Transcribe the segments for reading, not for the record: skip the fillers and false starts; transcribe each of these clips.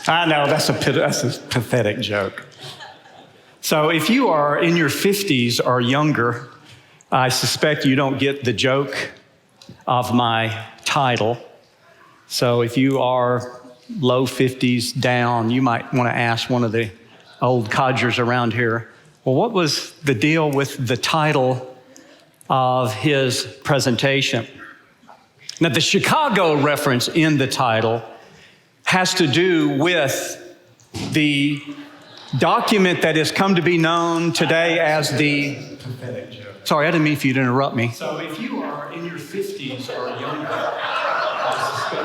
I know, that's a pathetic joke. So if you are in your 50s or younger, I suspect you don't get the joke of my title. So if you are low 50s down, you might want to ask one of the old codgers around here, well, what was the deal with the title of his presentation? Now, the Chicago reference in the title has to do with the document that has come to be known today as the... Sorry, I didn't mean for you to interrupt me. So if you are in your 50s or younger...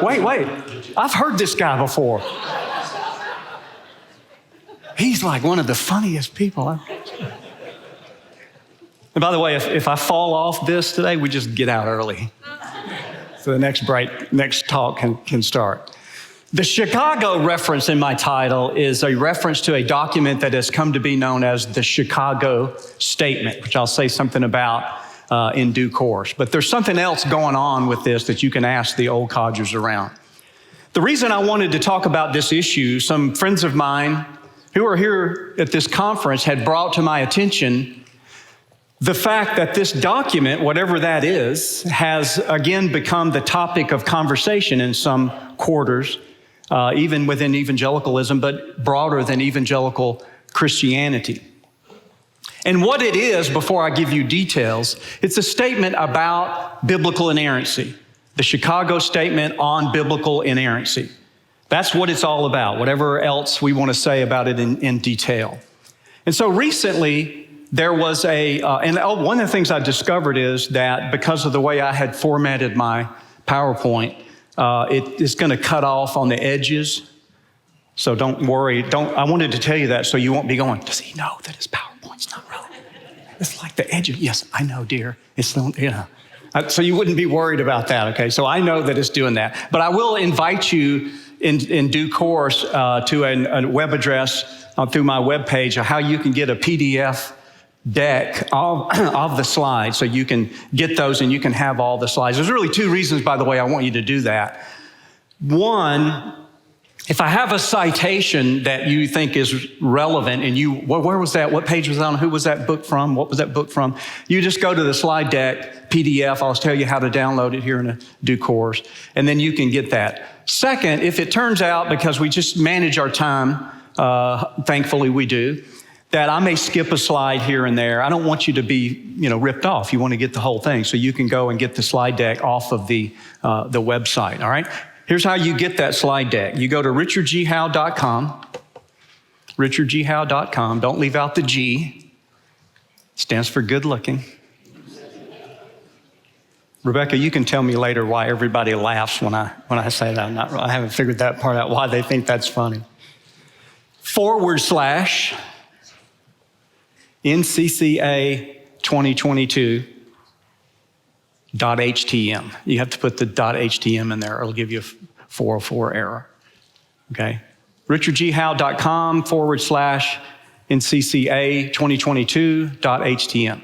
Wait. I've heard this guy before. He's like one of the funniest people. And by the way, if I fall off this today, we just get out early. So the next talk can start. The Chicago reference in my title is a reference to a document that has come to be known as the Chicago Statement, which I'll say something about in due course. But there's something else going on with this that you can ask the old codgers around. The reason I wanted to talk about this issue, some friends of mine who are here at this conference had brought to my attention the fact that this document, whatever that is, has again become the topic of conversation in some quarters, even within evangelicalism, but broader than evangelical Christianity. And what it is, before I give you details, it's a statement about biblical inerrancy, the Chicago Statement on biblical inerrancy. That's what it's all about, whatever else we want to say about it in detail. And so recently, there was one of the things I discovered is that because of the way I had formatted my PowerPoint, it is going to cut off on the edges. So don't worry. I wanted to tell you that so you won't be going, does he know that his PowerPoint's not relevant? It's like the edges. Yes, I know, dear. It's, so you wouldn't be worried about that, okay? So I know that it's doing that. But I will invite you in due course to a web address through my webpage of how you can get a PDF deck of the slides so you can get those and you can have all the slides. There's really two reasons, by the way, I want you to do that. One, if I have a citation that you think is relevant and where was that? What page was that on? Who was that book from? What was that book from? You just go to the slide deck PDF. I'll tell you how to download it here in a due course, and then you can get that. Second, if it turns out, because we just manage our time, thankfully we do, that I may skip a slide here and there. I don't want you to be, ripped off. You want to get the whole thing. So you can go and get the slide deck off of the website, all right? Here's how you get that slide deck. You go to richardghowe.com, richardghowe.com. Don't leave out the G. It stands for good looking. Rebecca, you can tell me later why everybody laughs when I say that. I haven't figured that part out, why they think that's funny. / NCCA 2022.htm. You have to put the .htm in there or it'll give you a 404 error. Okay? richardghowe.com / NCCA 2022.htm.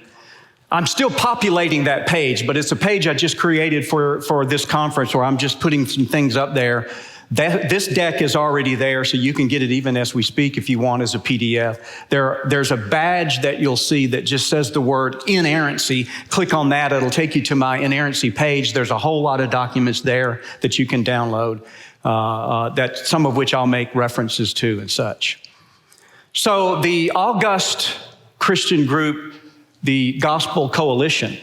I'm still populating that page, but it's a page I just created for this conference where I'm just putting some things up there. This deck is already there, so you can get it even as we speak if you want as a PDF. There's a badge that you'll see that just says the word inerrancy. Click on that. It'll take you to my inerrancy page. There's a whole lot of documents there that you can download, that some of which I'll make references to and such. So the august Christian group, the Gospel Coalition,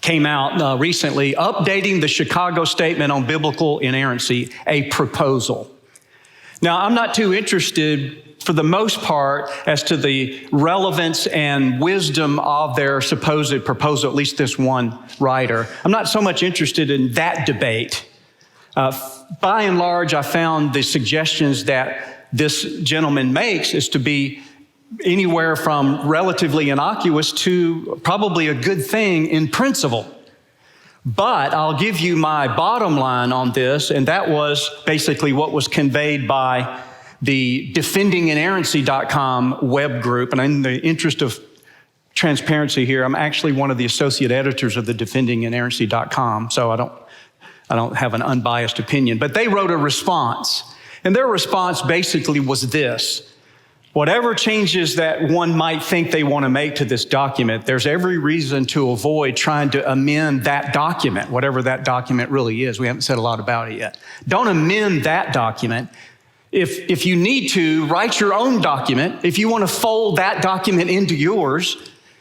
came out recently updating the Chicago Statement on Biblical Inerrancy, a proposal. Now, I'm not too interested, for the most part, as to the relevance and wisdom of their supposed proposal, at least this one writer. I'm not so much interested in that debate. By and large, I found the suggestions that this gentleman makes is to be anywhere from relatively innocuous to probably a good thing in principle. But I'll give you my bottom line on this, and that was basically what was conveyed by the defendinginerrancy.com web group. And in the interest of transparency here, I'm actually one of the associate editors of the defendinginerrancy.com, so I don't have an unbiased opinion. But they wrote a response. And their response basically was this: whatever changes that one might think they want to make to this document, there's every reason to avoid trying to amend that document, whatever that document really is. We haven't said a lot about it yet. Don't amend that document. If you need to, write your own document. If you want to fold that document into yours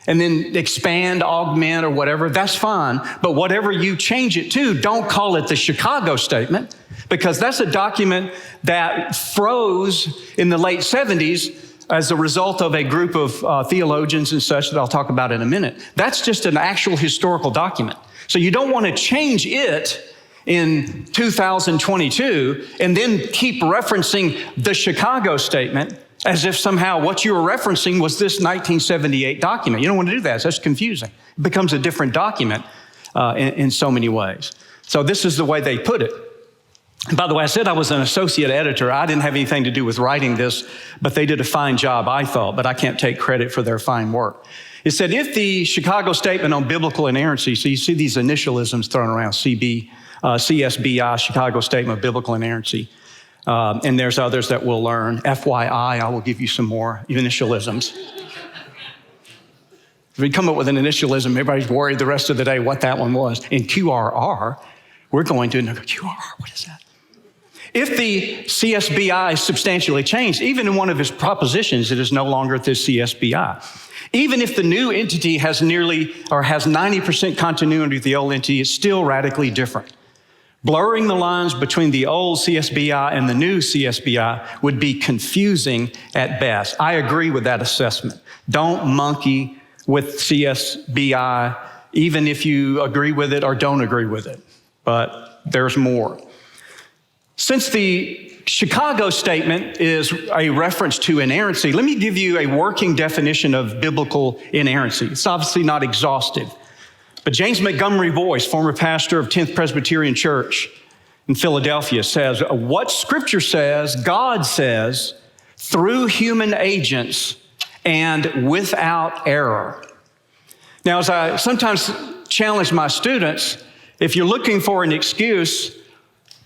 and then expand, augment, or whatever, that's fine. But whatever you change it to, don't call it the Chicago Statement, because that's a document that froze in the late 70s as a result of a group of theologians and such that I'll talk about in a minute. That's just an actual historical document. So you don't want to change it in 2022 and then keep referencing the Chicago Statement as if somehow what you were referencing was this 1978 document. You don't want to do that. That's confusing. It becomes a different document in so many ways. So this is the way they put it. By the way, I said I was an associate editor. I didn't have anything to do with writing this, but they did a fine job, I thought, but I can't take credit for their fine work. It said, if the Chicago Statement on Biblical Inerrancy, so you see these initialisms thrown around, CSBI, Chicago Statement of Biblical Inerrancy, and there's others that we'll learn. FYI, I will give you some more initialisms. If we come up with an initialism, everybody's worried the rest of the day what that one was. In QRR, we're going to know, QRR, what is that? If the CSBI is substantially changed, even in one of its propositions, it is no longer the CSBI. Even if the new entity has nearly or has 90% continuity with the old entity, it's still radically different. Blurring the lines between the old CSBI and the new CSBI would be confusing at best. I agree with that assessment. Don't monkey with CSBI, even if you agree with it or don't agree with it. But there's more. Since the Chicago Statement is a reference to inerrancy, let me give you a working definition of biblical inerrancy. It's obviously not exhaustive. But James Montgomery Boyce, former pastor of 10th Presbyterian Church in Philadelphia, says, what Scripture says, God says, through human agents and without error. Now, as I sometimes challenge my students, if you're looking for an excuse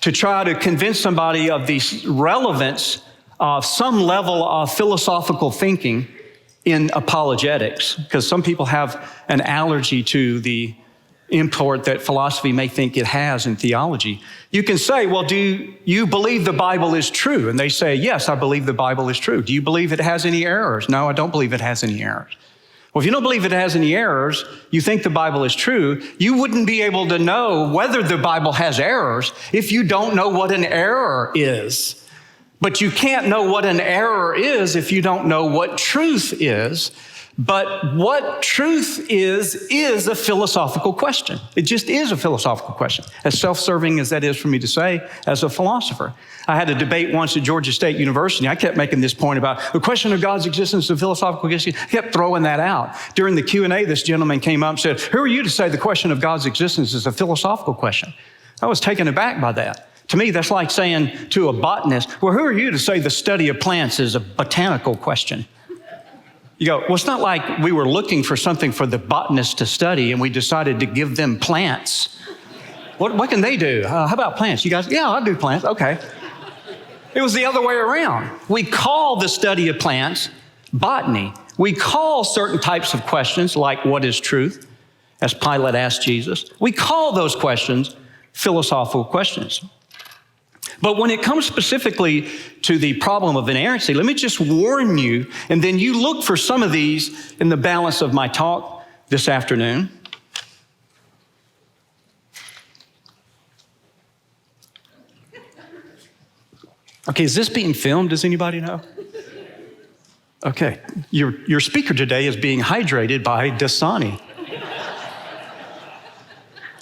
to try to convince somebody of the relevance of some level of philosophical thinking in apologetics, because some people have an allergy to the import that philosophy may think it has in theology. You can say, well, do you believe the Bible is true? And they say, yes, I believe the Bible is true. Do you believe it has any errors? No, I don't believe it has any errors. Well, if you don't believe it has any errors, you think the Bible is true, you wouldn't be able to know whether the Bible has errors if you don't know what an error is. But you can't know what an error is if you don't know what truth is. But what truth is a philosophical question. It just is a philosophical question, as self-serving as that is for me to say as a philosopher. I had a debate once at Georgia State University. I kept making this point about the question of God's existence, the philosophical question. I kept throwing that out. During the Q&A, this gentleman came up and said, who are you to say the question of God's existence is a philosophical question? I was taken aback by that. To me, that's like saying to a botanist, well, who are you to say the study of plants is a botanical question? You go, well, it's not like we were looking for something for the botanist to study and we decided to give them plants. What can they do? How about plants? You guys, yeah, I'll do plants. Okay. It was the other way around. We call the study of plants botany. We call certain types of questions, like what is truth, as Pilate asked Jesus. We call those questions philosophical questions. But when it comes specifically to the problem of inerrancy, let me just warn you, and then you look for some of these in the balance of my talk this afternoon. Okay, is this being filmed? Does anybody know? Okay, your speaker today is being hydrated by Dasani.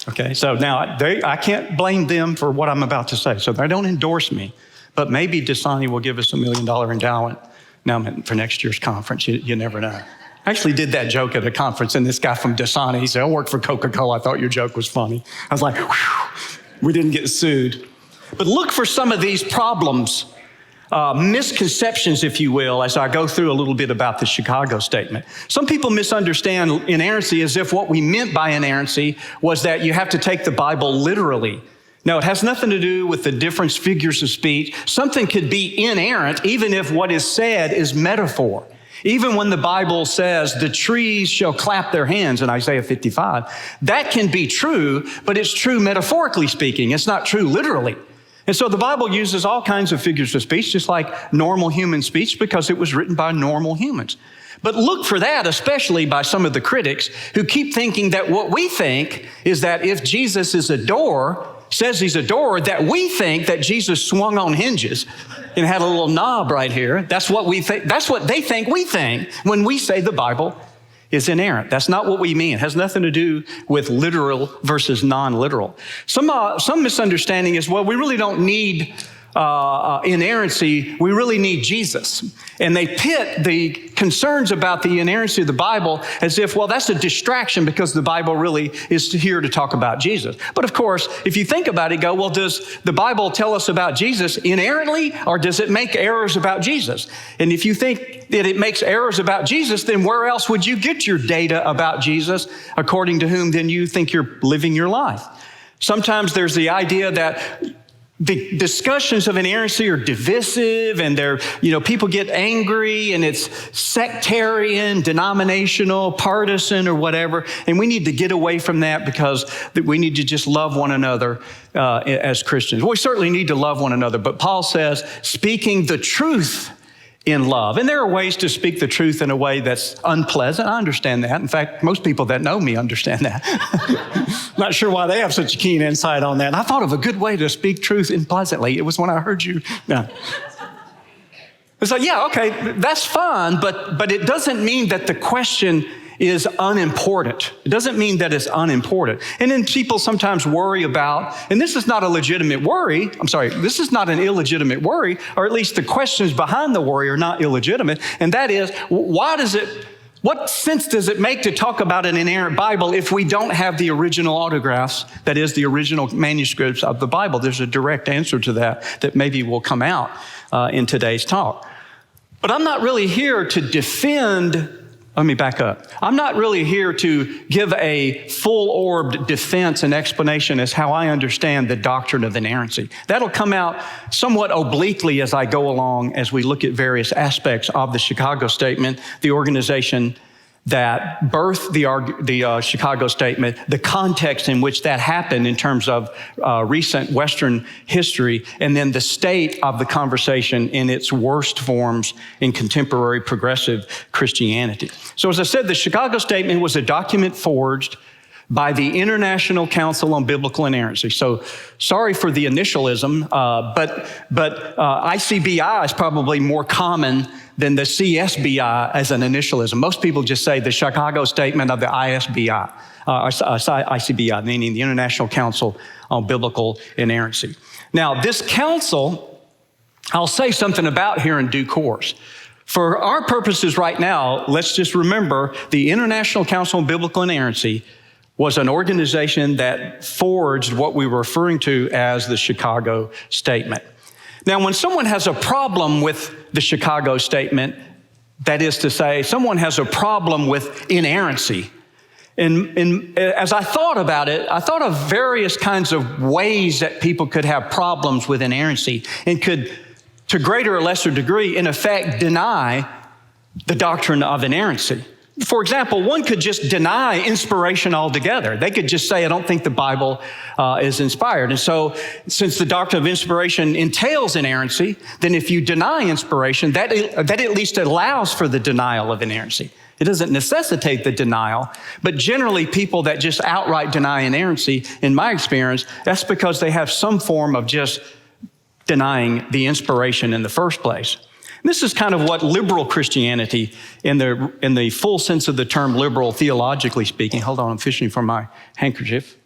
Okay, so now I can't blame them for what I'm about to say, so they don't endorse me. But maybe Dasani will give us $1 million endowment for next year's conference. You never know. I actually did that joke at a conference, and this guy from Dasani, he said, I work for Coca-Cola. I thought your joke was funny. I was like, whew, we didn't get sued. But look for some of these problems, misconceptions, if you will, as I go through a little bit about the Chicago Statement. Some people misunderstand inerrancy as if what we meant by inerrancy was that you have to take the Bible literally. No, it has nothing to do with the different figures of speech. Something could be inerrant even if what is said is metaphor. Even when the Bible says the trees shall clap their hands in Isaiah 55, that can be true, but it's true metaphorically speaking. It's not true literally. And so the Bible uses all kinds of figures of speech, just like normal human speech, because it was written by normal humans. But look for that, especially by some of the critics who keep thinking that what we think is that if Jesus is a door, says he's a door, that we think that Jesus swung on hinges and had a little knob right here. That's what we think. That's what they think we think when we say the Bible is inerrant. That's not what we mean. It has nothing to do with literal versus non-literal. Some misunderstanding is, well, we really don't need inerrancy. We really need Jesus. And they pit the concerns about the inerrancy of the Bible as if, well, that's a distraction because the Bible really is here to talk about Jesus. But of course, if you think about it, go, well, does the Bible tell us about Jesus inerrantly, or does it make errors about Jesus? And if you think that it makes errors about Jesus, then where else would you get your data about Jesus, according to whom then you think you're living your life? Sometimes there's the idea that the discussions of inerrancy are divisive, and people get angry, and it's sectarian, denominational, partisan, or whatever. And we need to get away from that because we need to just love one another as Christians. We certainly need to love one another, but Paul says, speaking the truth in love. And there are ways to speak the truth in a way that's unpleasant. I understand that. In fact, most people that know me understand that. Not sure why they have such a keen insight on that. And I thought of a good way to speak truth unpleasantly. It was when I heard you. No. It's like, yeah, okay, that's fine, but it doesn't mean that the question is unimportant. It doesn't mean that it's unimportant. And then people sometimes worry about, and this is not a legitimate worry, this is not an illegitimate worry, or at least the questions behind the worry are not illegitimate, and that is, what sense does it make to talk about an inerrant Bible if we don't have the original autographs, that is, the original manuscripts of the Bible? There's a direct answer to that maybe will come out in today's talk. But I'm not really here to defend. Let me back up. I'm not really here to give a full-orbed defense and explanation as how I understand the doctrine of inerrancy. That'll come out somewhat obliquely as I go along, as we look at various aspects of the Chicago Statement, the organization that birthed the Chicago Statement, the context in which that happened in terms of recent Western history, and then the state of the conversation in its worst forms in contemporary progressive Christianity. So as I said, the Chicago Statement was a document forged by the International Council on Biblical Inerrancy. So sorry for the initialism, but ICBI is probably more common than the CSBI as an initialism. Most people just say the Chicago Statement of the ICBI, meaning the International Council on Biblical Inerrancy. Now, this council, I'll say something about here in due course. For our purposes right now, let's just remember the International Council on Biblical Inerrancy was an organization that forged what we were referring to as the Chicago Statement. Now, when someone has a problem with the Chicago Statement, that is to say, someone has a problem with inerrancy, and as I thought about it, I thought of various kinds of ways that people could have problems with inerrancy and could, to greater or lesser degree, in effect, deny the doctrine of inerrancy. For example, one could just deny inspiration altogether. They could just say, I don't think the Bible is inspired. And so since the doctrine of inspiration entails inerrancy, then if you deny inspiration, that at least allows for the denial of inerrancy. It doesn't necessitate the denial, but generally people that just outright deny inerrancy, in my experience, that's because they have some form of just denying the inspiration in the first place. This is kind of what liberal Christianity, in the full sense of the term liberal, theologically speaking. Hold on, I'm fishing for my handkerchief.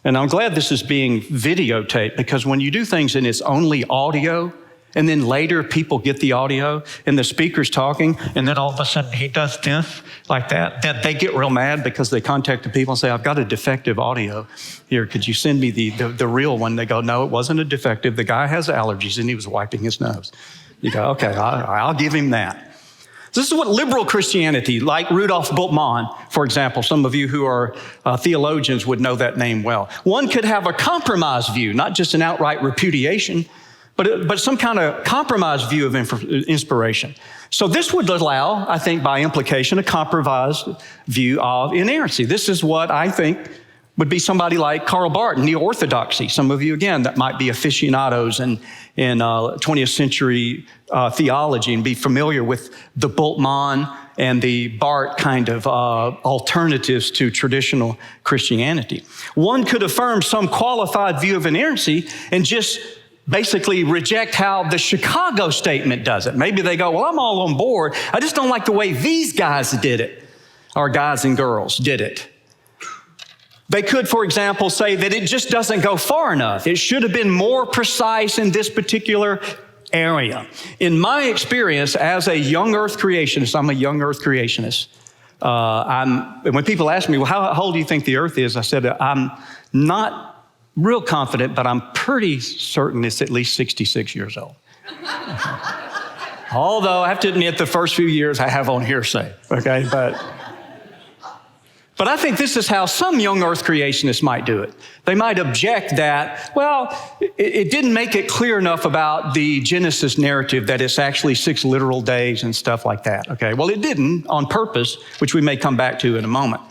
And I'm glad this is being videotaped, because when you do things and it's only audio, and then later people get the audio and the speaker's talking, and then all of a sudden he does this, like that, then they get real mad because they contact the people and say, I've got a defective audio here. Could you send me the real one? They go, no, it wasn't a defective. The guy has allergies and he was wiping his nose. You go, okay, I'll give him that. This is what liberal Christianity, like Rudolf Bultmann, for example, some of you who are theologians would know that name well. One could have a compromise view, not just an outright repudiation, but some kind of compromised view of inspiration. So this would allow, I think, by implication, a compromised view of inerrancy. This is what I think would be somebody like Karl Barth, neo-orthodoxy. Some of you, again, that might be aficionados in 20th century theology and be familiar with the Bultmann and the Barth kind of alternatives to traditional Christianity. One could affirm some qualified view of inerrancy and just basically reject how the Chicago statement does it. Maybe they go, well, I'm all on board. I just don't like the way these guys did it, or guys and girls did it. They could, for example, say that it just doesn't go far enough. It should have been more precise in this particular area. In my experience as a young earth creationist, I'm a young earth creationist. When people ask me, well, how old do you think the earth is? I said, I'm not real confident, but I'm pretty certain it's at least 66 years old. Although I have to admit, the first few years I have on hearsay, okay? But I think this is how some young earth creationists might do it. They might object that, well, it didn't make it clear enough about the Genesis narrative that it's actually 6 literal days and stuff like that, okay? Well, it didn't on purpose, which we may come back to in a moment.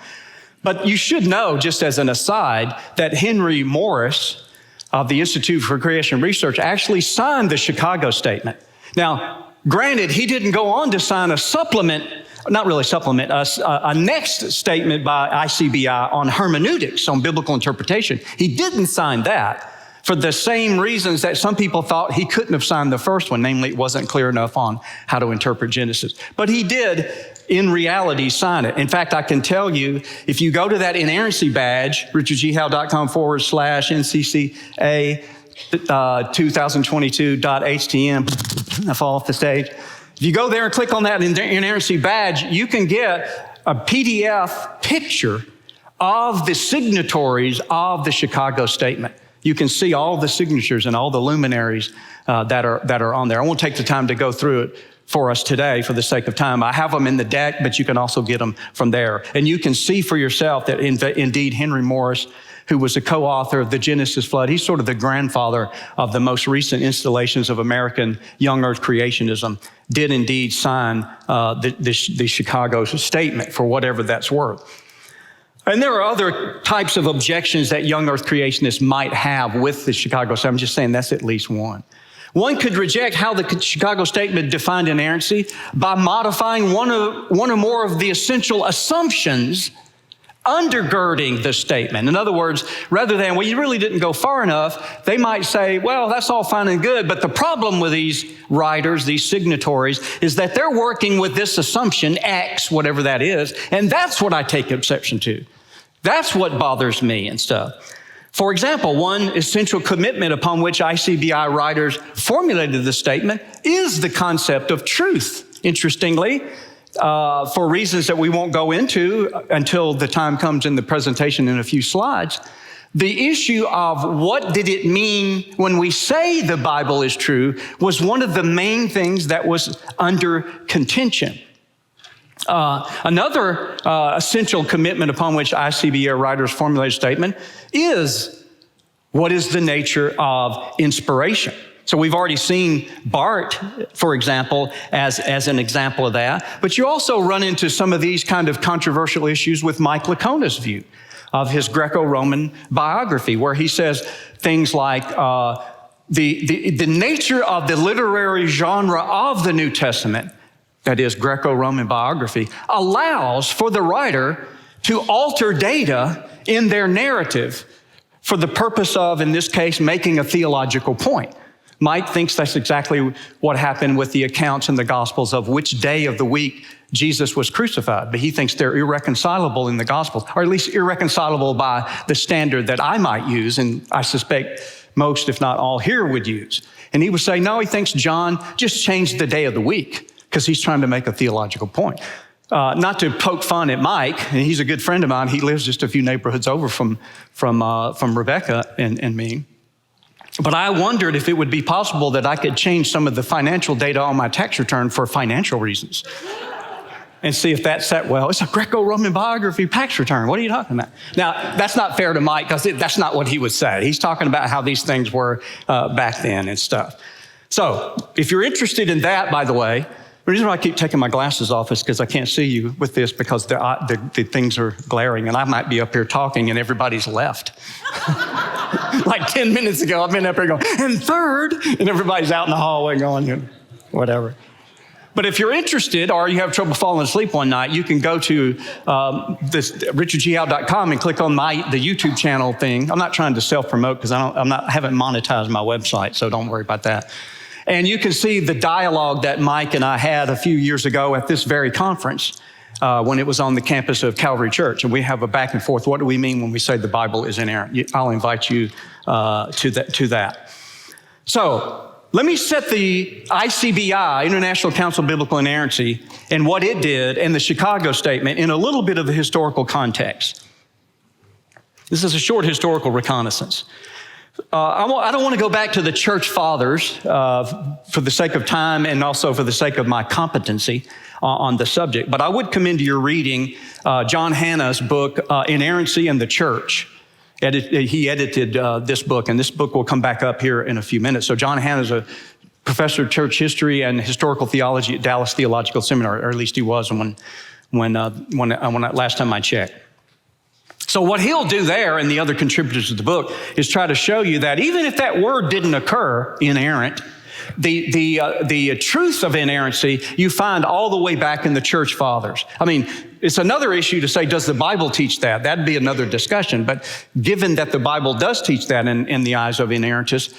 But you should know, just as an aside, that Henry Morris of the Institute for Creation Research actually signed the Chicago Statement. Now, granted, he didn't go on to sign a supplement, not really supplement, a next statement by ICBI on hermeneutics, on biblical interpretation. He didn't sign that for the same reasons that some people thought he couldn't have signed the first one, namely it wasn't clear enough on how to interpret Genesis. But he did, in reality, sign it. In fact, I can tell you, if you go to that inerrancy badge, richardghowe.com/NCCA 2022.htm, I fall off the stage. If you go there and click on that inerrancy badge, you can get a PDF picture of the signatories of the Chicago Statement. You can see all the signatures and all the luminaries that are on there. I won't take the time to go through it for us today for the sake of time. I have them in the deck, but you can also get them from there. And you can see for yourself that indeed Henry Morris, who was a co-author of the Genesis Flood, he's sort of the grandfather of the most recent installations of American young earth creationism, did indeed sign the Chicago Statement for whatever that's worth. And there are other types of objections that young earth creationists might have with the Chicago Statement. I'm just saying that's at least one. One could reject how the Chicago Statement defined inerrancy by modifying one or more of the essential assumptions undergirding the statement. In other words, rather than, well, you really didn't go far enough, they might say, well, that's all fine and good, but the problem with these writers, these signatories, is that they're working with this assumption, X, whatever that is, and that's what I take exception to. That's what bothers me and stuff. For example, one essential commitment upon which ICBI writers formulated the statement is the concept of truth. Interestingly, for reasons that we won't go into until the time comes in the presentation in a few slides, the issue of what did it mean when we say the Bible is true was one of the main things that was under contention. Another essential commitment upon which ICBI writers formulate a statement is what is the nature of inspiration. So we've already seen Barth, for example, as an example of that. But you also run into some of these kind of controversial issues with Mike Licona's view of his Greco-Roman biography, where he says things like the nature of the literary genre of the New Testament, that is Greco-Roman biography, allows for the writer to alter data in their narrative for the purpose of, in this case, making a theological point. Mike thinks that's exactly what happened with the accounts in the Gospels of which day of the week Jesus was crucified. But he thinks they're irreconcilable in the Gospels, or at least irreconcilable by the standard that I might use, and I suspect most, if not all, here would use. And he would say, no, he thinks John just changed the day of the week because he's trying to make a theological point. Not to poke fun at Mike, and he's a good friend of mine. He lives just a few neighborhoods over from Rebecca and me. But I wondered if it would be possible that I could change some of the financial data on my tax return for financial reasons and see if that sat well. It's a Greco-Roman biography tax return. What are you talking about? Now, that's not fair to Mike because that's not what he would say. He's talking about how these things were back then and stuff. So if you're interested in that, by the way, the reason why I keep taking my glasses off is because I can't see you with this because the things are glaring and I might be up here talking and everybody's left. Like 10 minutes ago, I've been up here going, and third, and everybody's out in the hallway going, whatever. But if you're interested or you have trouble falling asleep one night, you can go to richardghowe.com and click on the YouTube channel thing. I'm not trying to self-promote because I haven't monetized my website, so don't worry about that. And you can see the dialogue that Mike and I had a few years ago at this very conference when it was on the campus of Calvary Church. And we have a back and forth. What do we mean when we say the Bible is inerrant? I'll invite you to that. So let me set the ICBI, International Council of Biblical Inerrancy, and what it did and the Chicago Statement in a little bit of the historical context. This is a short historical reconnaissance. I don't want to go back to the church fathers for the sake of time and also for the sake of my competency on the subject, but I would commend to your reading John Hanna's book, Inerrancy in the Church. He edited this book, and this book will come back up here in a few minutes. So John Hanna is a professor of church history and historical theology at Dallas Theological Seminary, or at least he was when last time I checked. So what he'll do there, and the other contributors to the book, is try to show you that even if that word didn't occur, inerrant, the truth of inerrancy you find all the way back in the church fathers. I mean, it's another issue to say, does the Bible teach that? That'd be another discussion. But given that the Bible does teach that in the eyes of inerrantists,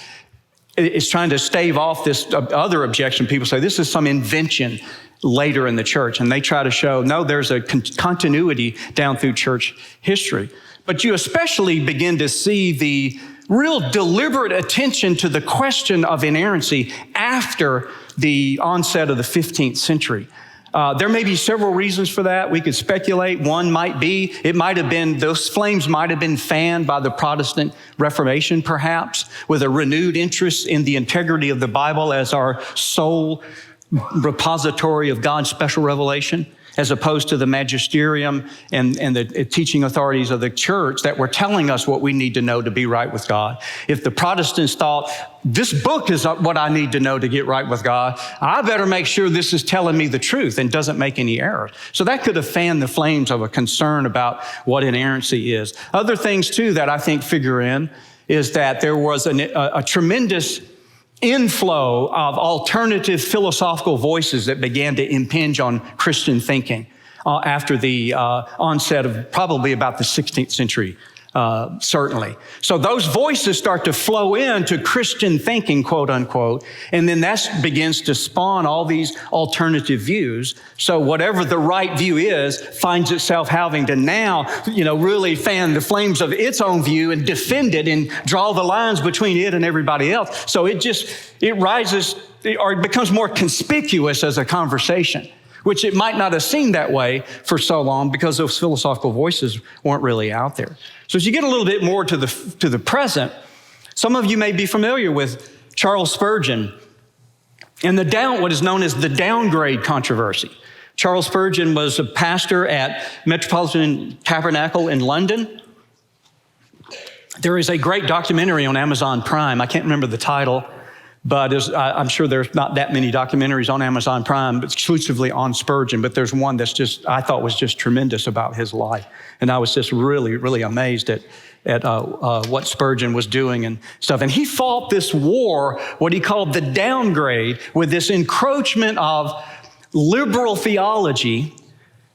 it's trying to stave off this other objection. People say this is some invention later in the church, and they try to show, no, there's a continuity down through church history. But you especially begin to see the real deliberate attention to the question of inerrancy after the onset of the 15th century. There may be several reasons for that. We could speculate. One might be, those flames might have been fanned by the Protestant Reformation, perhaps, with a renewed interest in the integrity of the Bible as our sole repository of God's special revelation, as opposed to the magisterium and the teaching authorities of the church that were telling us what we need to know to be right with God. If the Protestants thought, this book is what I need to know to get right with God, I better make sure this is telling me the truth and doesn't make any errors. So that could have fanned the flames of a concern about what inerrancy is. Other things, too, that I think figure in is that there was a tremendous inflow of alternative philosophical voices that began to impinge on Christian thinking after the onset of probably about the 16th century, certainly. So those voices start to flow into Christian thinking, quote unquote, and then that begins to spawn all these alternative views. So whatever the right view is finds itself having to now, really fan the flames of its own view and defend it and draw the lines between it and everybody else. So it rises, or it becomes more conspicuous as a conversation, which it might not have seemed that way for so long because those philosophical voices weren't really out there. So as you get a little bit more to the present, some of you may be familiar with Charles Spurgeon and what is known as the downgrade controversy. Charles Spurgeon was a pastor at Metropolitan Tabernacle in London. There is a great documentary on Amazon Prime. I can't remember the title, but I'm sure there's not that many documentaries on Amazon Prime exclusively on Spurgeon, but there's one that's I thought was just tremendous about his life. And I was just really, really amazed at what Spurgeon was doing and stuff. And he fought this war, what he called the downgrade, with this encroachment of liberal theology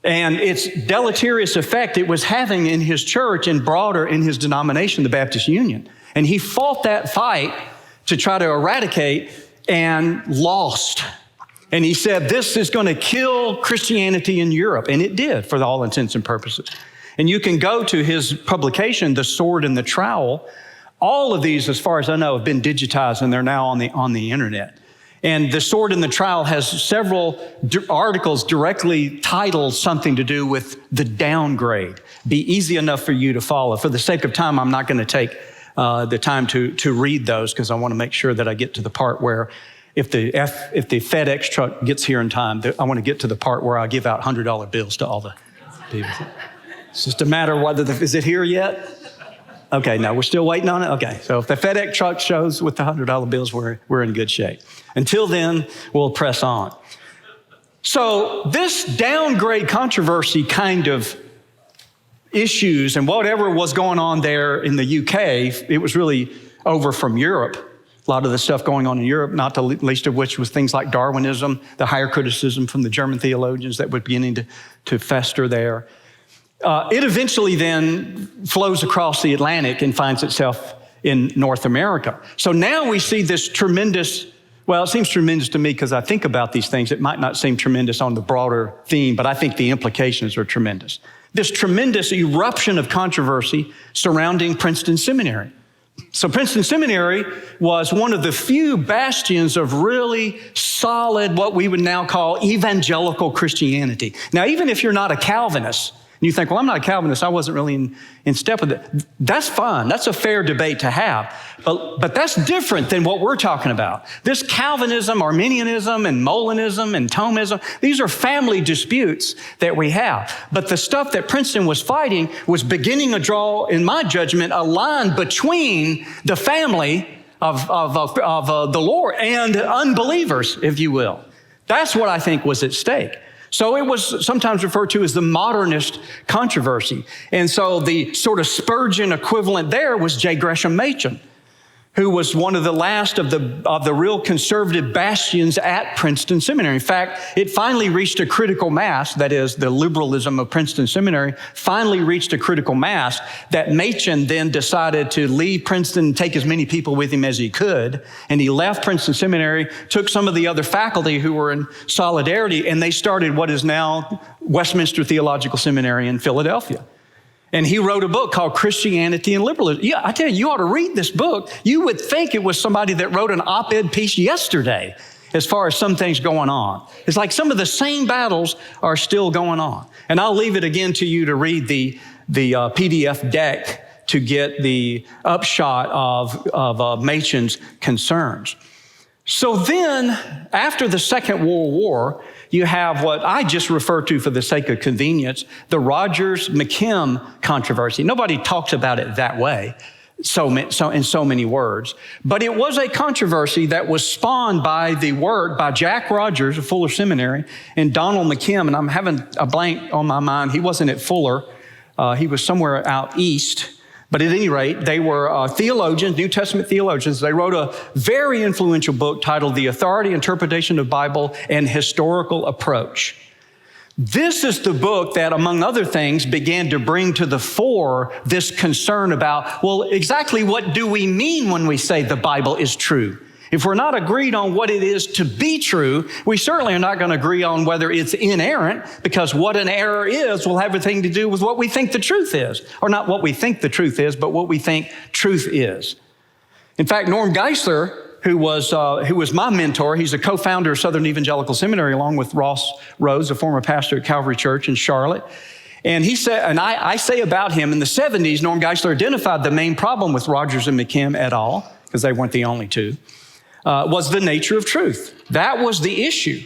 and its deleterious effect it was having in his church and broader in his denomination, the Baptist Union. And he fought that fight to try to eradicate and lost. And he said, this is going to kill Christianity in Europe. And it did, for all intents and purposes. And you can go to his publication, The Sword and the Trowel. All of these, as far as I know, have been digitized and they're now on the internet. And The Sword and the Trowel has several articles directly titled something to do with the downgrade. Be easy enough for you to follow. For the sake of time, I'm not going to take the time to read those because I want to make sure that I get to the part where if the FedEx truck gets here in time, I want to get to the part where I give out $100 bills to all the people. It's just a matter of whether is it here yet? Okay, no, we're still waiting on it? Okay, so if the FedEx truck shows with the $100 bills, we're in good shape. Until then, we'll press on. So this downgrade controversy kind of issues and whatever was going on there in the UK, it was really over from Europe. A lot of the stuff going on in Europe, not the least of which was things like Darwinism, the higher criticism from the German theologians that were beginning to fester there. It eventually then flows across the Atlantic and finds itself in North America. So now we see this tremendous, well, it seems tremendous to me because I think about these things. It might not seem tremendous on the broader theme, but I think the implications are tremendous. This tremendous eruption of controversy surrounding Princeton Seminary. So Princeton Seminary was one of the few bastions of really solid, what we would now call evangelical Christianity. Now, even if you're not a Calvinist, and you think, well, I'm not a Calvinist, I wasn't really in step with it. That's fine. That's a fair debate to have. But that's different than what we're talking about. This Calvinism, Arminianism, and Molinism, and Thomism, these are family disputes that we have. But the stuff that Princeton was fighting was beginning to draw, in my judgment, a line between the family of the Lord and unbelievers, if you will. That's what I think was at stake. So it was sometimes referred to as the modernist controversy. And so the sort of Spurgeon equivalent there was J. Gresham Machen, who was one of the last of the real conservative bastions at Princeton Seminary. In fact, it finally reached a critical mass, that is, the liberalism of Princeton Seminary finally reached a critical mass that Machen then decided to leave Princeton and take as many people with him as he could. And he left Princeton Seminary, took some of the other faculty who were in solidarity, and they started what is now Westminster Theological Seminary in Philadelphia. And he wrote a book called Christianity and Liberalism. Yeah, I tell you, you ought to read this book. You would think it was somebody that wrote an op-ed piece yesterday as far as some things going on. It's like some of the same battles are still going on. And I'll leave it again to you to read the PDF deck to get the upshot of Machen's concerns. So then, after the Second World War, you have what I just refer to for the sake of convenience, the Rogers-McKim controversy. Nobody talks about it that way, so in so many words. But it was a controversy that was spawned by the work by Jack Rogers of Fuller Seminary and Donald McKim. And I'm having a blank on my mind. He wasn't at Fuller. He was somewhere out east. But at any rate, they were theologians, New Testament theologians. They wrote a very influential book titled The Authority, Interpretation of Bible, and Historical Approach. This is the book that, among other things, began to bring to the fore this concern about, well, exactly what do we mean when we say the Bible is true? If we're not agreed on what it is to be true, we certainly are not going to agree on whether it's inerrant, because what an error is will have everything to do with what we think the truth is. Or not what we think the truth is, but what we think truth is. In fact, Norm Geisler, who was my mentor, he's a co-founder of Southern Evangelical Seminary, along with Ross Rhodes, a former pastor at Calvary Church in Charlotte. And he said, and I say about him, in the 70s, Norm Geisler identified the main problem with Rogers and McKim et al., because they weren't the only two, was the nature of truth. That was the issue.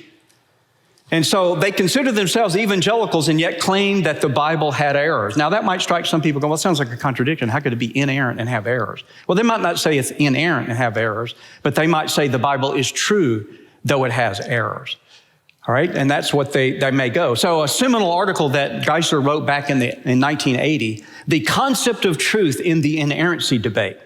And so they considered themselves evangelicals and yet claimed that the Bible had errors. Now that might strike some people, well, it sounds like a contradiction. How could it be inerrant and have errors? Well, they might not say it's inerrant and have errors, but they might say the Bible is true, though it has errors. All right, and that's what they may go. So a seminal article that Geisler wrote back in 1980, The Concept of Truth in the Inerrancy Debate.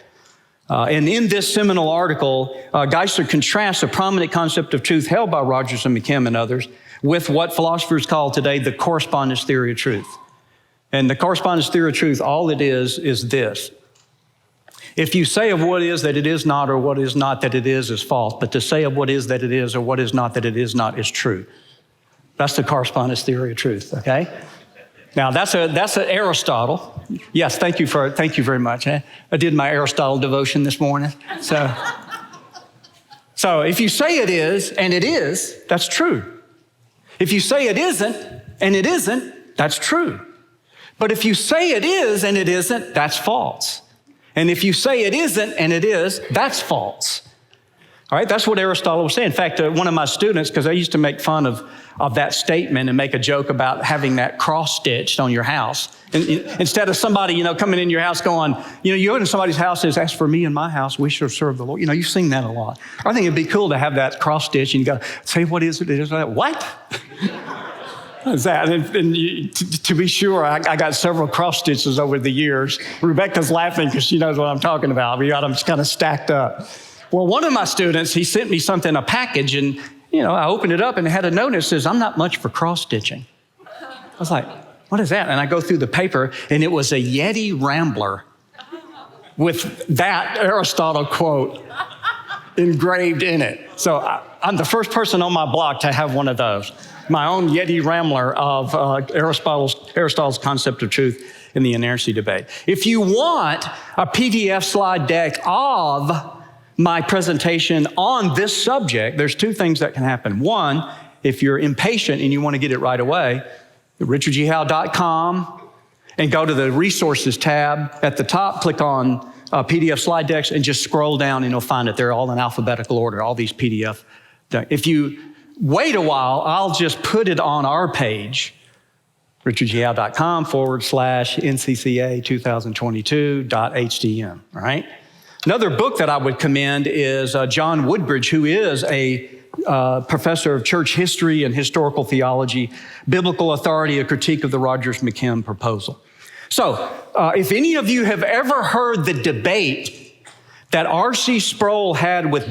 And in this seminal article, Geisler contrasts a prominent concept of truth held by Rogers and McKim and others with what philosophers call today the correspondence theory of truth. And the correspondence theory of truth, all it is this. If you say of what is that it is not, or what is not that it is false. But to say of what is that it is, or what is not that it is not, is true. That's the correspondence theory of truth, okay? Now, that's a Aristotle. Yes, thank you very much. I did my Aristotle devotion this morning. So if you say it is, and it is, that's true. If you say it isn't, and it isn't, that's true. But if you say it is, and it isn't, that's false. And if you say it isn't and it is, that's false. All right, that's what Aristotle was saying. In fact, one of my students, because I used to make fun of that statement and make a joke about having that cross-stitched on your house. And instead of somebody, coming in your house going, you go into somebody's house and says, as for me and my house, we shall serve the Lord. You've seen that a lot. I think it'd be cool to have that cross-stitch and you go, say, what is it? It is that. What? What is that? To be sure, I got several cross stitches over the years. Rebecca's laughing because she knows what I'm talking about. We got them kind of stacked up. Well, one of my students, he sent me something, a package, and, I opened it up and it had a note that says, I'm not much for cross-stitching. I was like, what is that? And I go through the paper, and it was a Yeti Rambler with that Aristotle quote engraved in it. So I'm the first person on my block to have one of those. My own Yeti Rambler of Aristotle's concept of truth in the inerrancy debate. If you want a PDF slide deck of my presentation on this subject, there's two things that can happen. One, if you're impatient and you want to get it right away, richardghowe.com and go to the resources tab at the top, click on PDF slide decks and just scroll down and you'll find it. They're all in alphabetical order, all these PDF. If you wait a while, I'll just put it on our page, richardghowe.com/NCCA 2022.htm, all right? Another book that I would commend is John Woodbridge, who is a professor of church history and historical theology, Biblical Authority, a critique of the Rogers-McKim proposal. So, if any of you have ever heard the debate that R.C. Sproul had with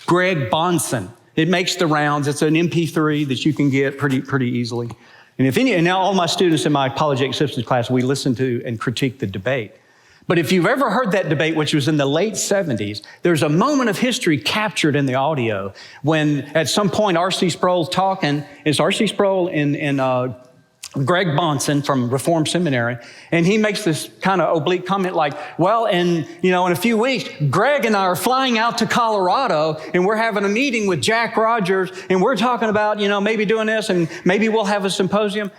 Greg Bonson, it makes the rounds. It's an MP3 that you can get pretty easily. And now all my students in my Apologetic Systems class, we listen to and critique the debate. But if you've ever heard that debate, which was in the late 70s, there's a moment of history captured in the audio when at some point R.C. Sproul's talking. It's R.C. Sproul and Greg Bonson from Reformed Seminary, and he makes this kind of oblique comment like, well, in a few weeks, Greg and I are flying out to Colorado, and we're having a meeting with Jack Rogers, and we're talking about, maybe doing this, and maybe we'll have a symposium.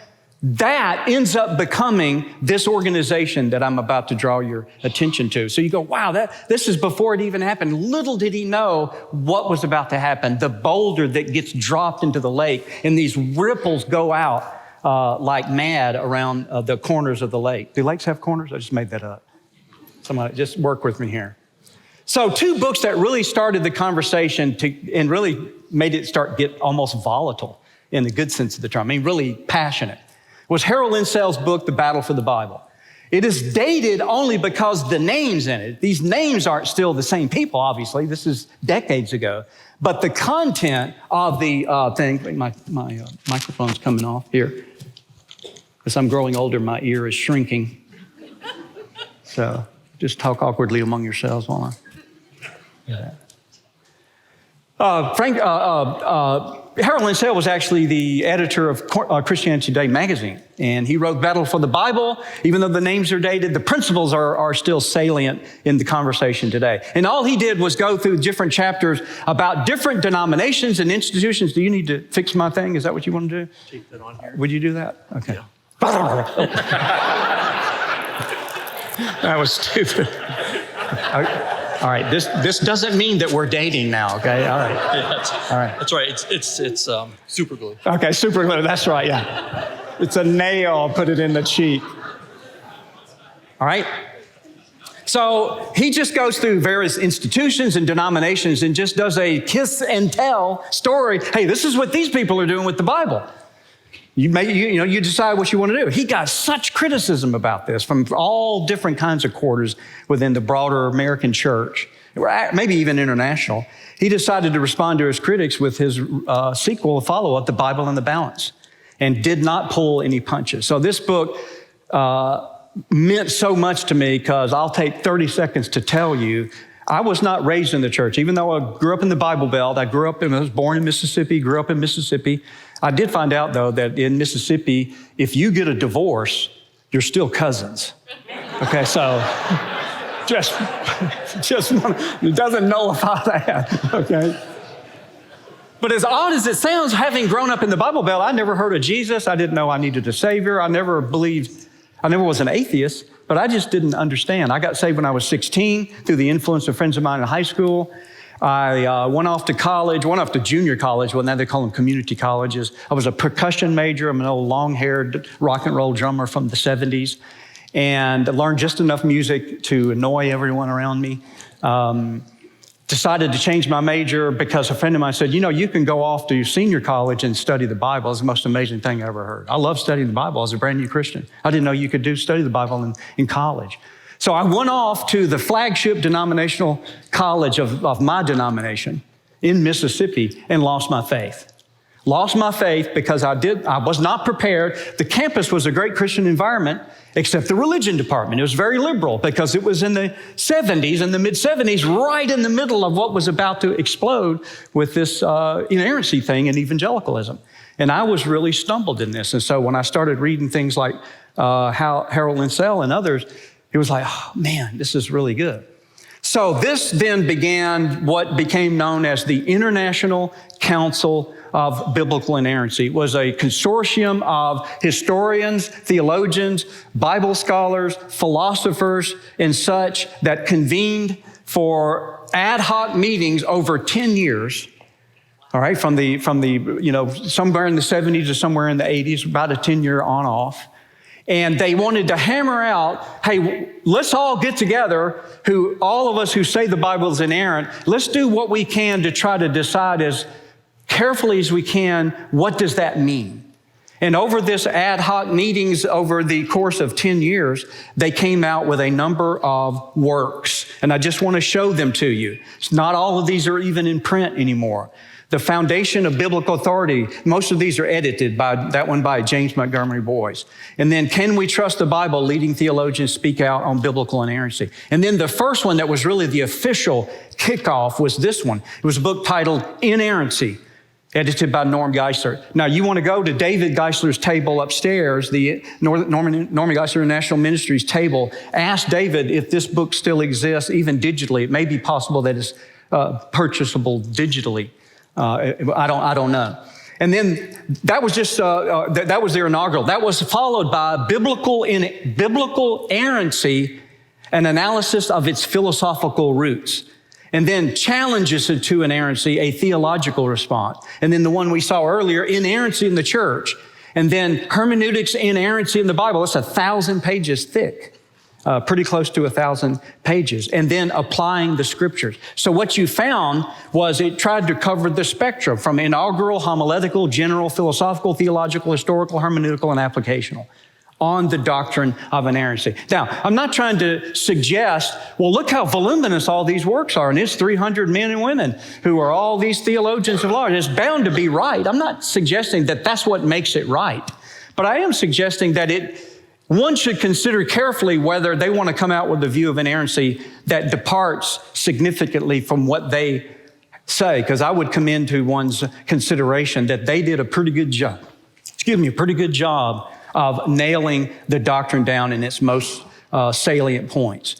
That ends up becoming this organization that I'm about to draw your attention to. So you go, wow, this is before it even happened. Little did he know what was about to happen. The boulder that gets dropped into the lake, and these ripples go out like mad around the corners of the lake. Do lakes have corners? I just made that up. Somebody just work with me here. So two books that really started the conversation and really made it get almost volatile in the good sense of the term. I mean, really passionate. Was Harold Insell's book, The Battle for the Bible. It is dated only because the names in it, these names aren't still the same people, obviously. This is decades ago. But the content of the thing, my microphone's coming off here. As I'm growing older, my ear is shrinking. So just talk awkwardly among yourselves while I do that. Harold Insell was actually the editor of Christianity Today magazine, and he wrote Battle for the Bible. Even though the names are dated, the principles are still salient in the conversation today. And all he did was go through different chapters about different denominations and institutions. Do you need to fix my thing? Is that what you want to do? Keep that on here. Would you do that? Okay. Yeah. That was stupid. All right, this doesn't mean that we're dating now, okay? All right. Yeah, all right. That's right. It's super glue. Okay, super glue. That's right, yeah. It's a nail, put it in the cheek. All right? So he just goes through various institutions and denominations and just does a kiss and tell story. Hey, this is what these people are doing with the Bible. You decide what you want to do. He got such criticism about this from all different kinds of quarters within the broader American church, maybe even international. He decided to respond to his critics with his sequel, follow-up, The Bible and the Balance, and did not pull any punches. So this book meant so much to me because I'll take 30 seconds to tell you, I was not raised in the church. Even though I grew up in the Bible Belt, I was born in Mississippi, grew up in Mississippi. I did find out, though, that in Mississippi, if you get a divorce, you're still cousins. Okay, so just it doesn't nullify that, okay? But as odd as it sounds, having grown up in the Bible Belt, I never heard of Jesus. I didn't know I needed a Savior. I never was an atheist. but I just didn't understand. I got saved when I was 16 through the influence of friends of mine in high school. I went off to college, went off to junior college. Well, now they call them community colleges. I was a percussion major. I'm an old long-haired rock and roll drummer from the 70s, and I learned just enough music to annoy everyone around me. Decided to change my major because a friend of mine said, you can go off to senior college and study the Bible. It's the most amazing thing I ever heard. I love studying the Bible. I was a brand new Christian. I didn't know you could study the Bible in college. So I went off to the flagship denominational college of my denomination in Mississippi and lost my faith. Lost my faith because I was not prepared. The campus was a great Christian environment, except the religion department. It was very liberal because it was in the 70s, in the mid-70s, right in the middle of what was about to explode with this inerrancy thing in evangelicalism. And I was really stumbled in this. And so when I started reading things like Harold Linsell and others, it was like, oh man, this is really good. So this then began what became known as the International Council of Biblical Inerrancy. It was a consortium of historians, theologians, Bible scholars, philosophers, and such that convened for ad hoc meetings over 10 years. All right, from the somewhere in the 70s to somewhere in the 80s, about a 10-year on-off. And they wanted to hammer out, hey, let's all get together, all of us who say the Bible is inerrant, let's do what we can to try to decide as carefully as we can, what does that mean? And over this ad hoc meetings over the course of 10 years, they came out with a number of works. And I just want to show them to you. Not all of these are even in print anymore. The Foundation of Biblical Authority, most of these are edited by James Montgomery Boyce. And then Can We Trust the Bible? Leading Theologians Speak Out on Biblical Inerrancy. And then the first one that was really the official kickoff was this one. It was a book titled Inerrancy, edited by Norm Geisler. Now, you want to go to David Geisler's table upstairs, the Norman Geisler National Ministries table. Ask David if this book still exists, even digitally. It may be possible that it's purchasable digitally. I don't know. And then that was just that was their inaugural. That was followed by Biblical Inerrancy, an analysis of its philosophical roots. And then Challenges to Inerrancy, a theological response. And then the one we saw earlier, Inerrancy in the Church. And then Hermeneutics, Inerrancy in the Bible. It's 1,000 pages thick. Pretty close to 1,000 pages, and then Applying the Scriptures. So what you found was it tried to cover the spectrum from inaugural, homiletical, general, philosophical, theological, historical, hermeneutical, and applicational on the doctrine of inerrancy. Now, I'm not trying to suggest, well, look how voluminous all these works are, and it's 300 men and women who are all these theologians of law, and it's bound to be right. I'm not suggesting that that's what makes it right, but I am suggesting that one should consider carefully whether they want to come out with a view of inerrancy that departs significantly from what they say, because I would commend to one's consideration that they did a pretty good job of nailing the doctrine down in its most salient points.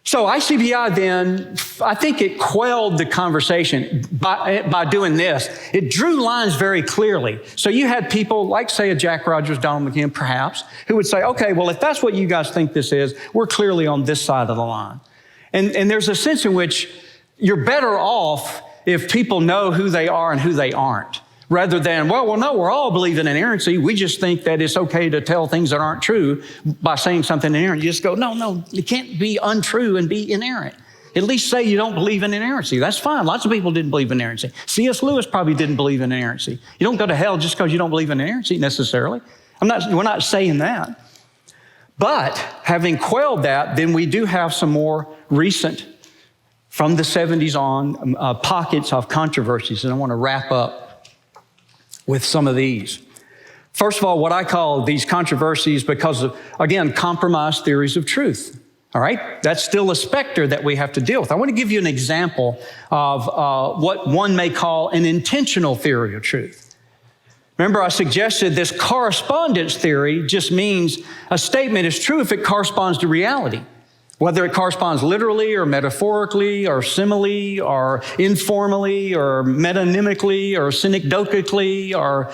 So ICBI then, I think it quelled the conversation by doing this. It drew lines very clearly. So you had people like, say, a Jack Rogers, Donald McKim, perhaps, who would say, okay, well, if that's what you guys think this is, we're clearly on this side of the line. And there's a sense in which you're better off if people know who they are and who they aren't, rather than, well, no, we're all believing in inerrancy. We just think that it's okay to tell things that aren't true by saying something inerrant. You just go, no, it can't be untrue and be inerrant. At least say you don't believe in inerrancy. That's fine. Lots of people didn't believe in inerrancy. C.S. Lewis probably didn't believe in inerrancy. You don't go to hell just because you don't believe in inerrancy necessarily. We're not saying that. But having quelled that, then we do have some more recent, from the 70s on, pockets of controversies. And I want to wrap up with some of these. First of all, what I call these controversies because of, again, compromised theories of truth. All right? That's still a specter that we have to deal with. I want to give you an example of what one may call an intentional theory of truth. Remember, I suggested this correspondence theory just means a statement is true if it corresponds to reality. Whether it corresponds literally or metaphorically or simile or informally or metonymically or synecdochically or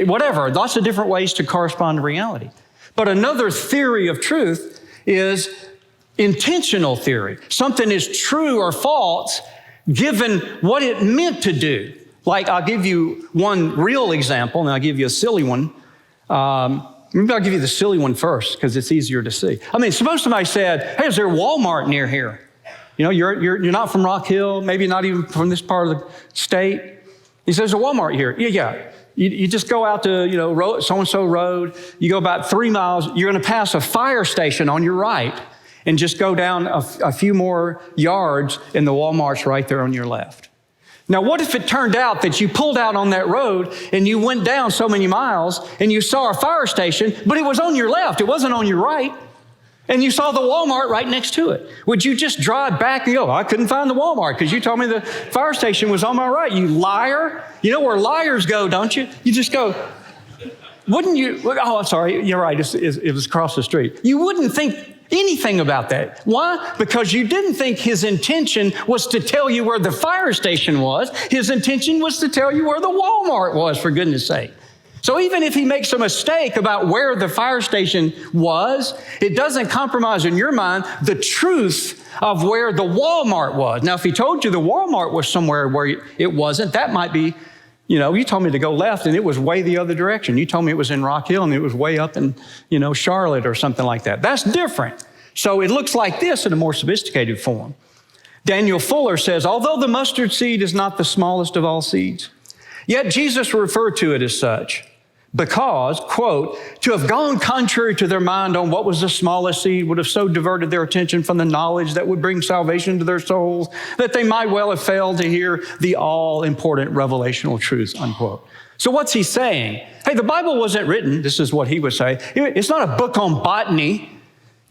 whatever. Lots of different ways to correspond to reality. But another theory of truth is intentional theory. Something is true or false given what it meant to do. Like, I'll give you one real example, and I'll give you a silly one. Maybe I'll give you the silly one first, because it's easier to see. I mean, suppose somebody said, hey, is there a Walmart near here? You know, you're not from Rock Hill, maybe not even from this part of the state. He says, there's a Walmart here. Yeah. You just go out to, so-and-so road. You go about 3 miles. You're going to pass a fire station on your right and just go down a few more yards, and the Walmart's right there on your left. Now, what if it turned out that you pulled out on that road and you went down so many miles and you saw a fire station, but it was on your left, it wasn't on your right, and you saw the Walmart right next to it? Would you just drive back and go, I couldn't find the Walmart because you told me the fire station was on my right, you liar? You know where liars go, don't you? You just go, wouldn't you? Oh, I'm sorry, you're right, it was across the street. You wouldn't think anything about that. Why? Because you didn't think his intention was to tell you where the fire station was. His intention was to tell you where the Walmart was, for goodness sake. So even if he makes a mistake about where the fire station was, it doesn't compromise in your mind the truth of where the Walmart was. Now, if he told you the Walmart was somewhere where it wasn't, that might be, you told me to go left and it was way the other direction. You told me it was in Rock Hill and it was way up in, Charlotte or something like that. That's different. So it looks like this in a more sophisticated form. Daniel Fuller says, although the mustard seed is not the smallest of all seeds, yet Jesus referred to it as such because, quote, to have gone contrary to their mind on what was the smallest seed would have so diverted their attention from the knowledge that would bring salvation to their souls that they might well have failed to hear the all-important revelational truths, unquote. So what's he saying? Hey, the Bible wasn't written, this is what he would say, it's not a book on botany,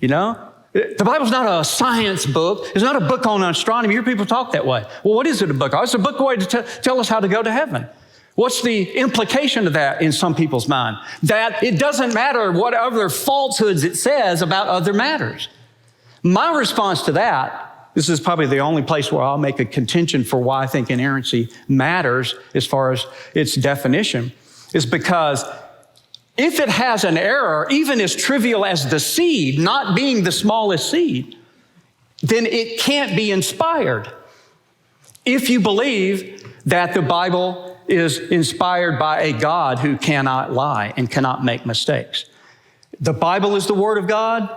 The Bible's not a science book. It's not a book on astronomy. You hear people talk that way. Well, what is it a book on? It's a book way to tell us how to go to heaven. What's the implication of that in some people's mind? That it doesn't matter what other falsehoods it says about other matters. My response to that, this is probably the only place where I'll make a contention for why I think inerrancy matters as far as its definition, is because if it has an error, even as trivial as the seed not being the smallest seed, then it can't be inspired. If you believe that the Bible is inspired by a God who cannot lie and cannot make mistakes. The Bible is the Word of God.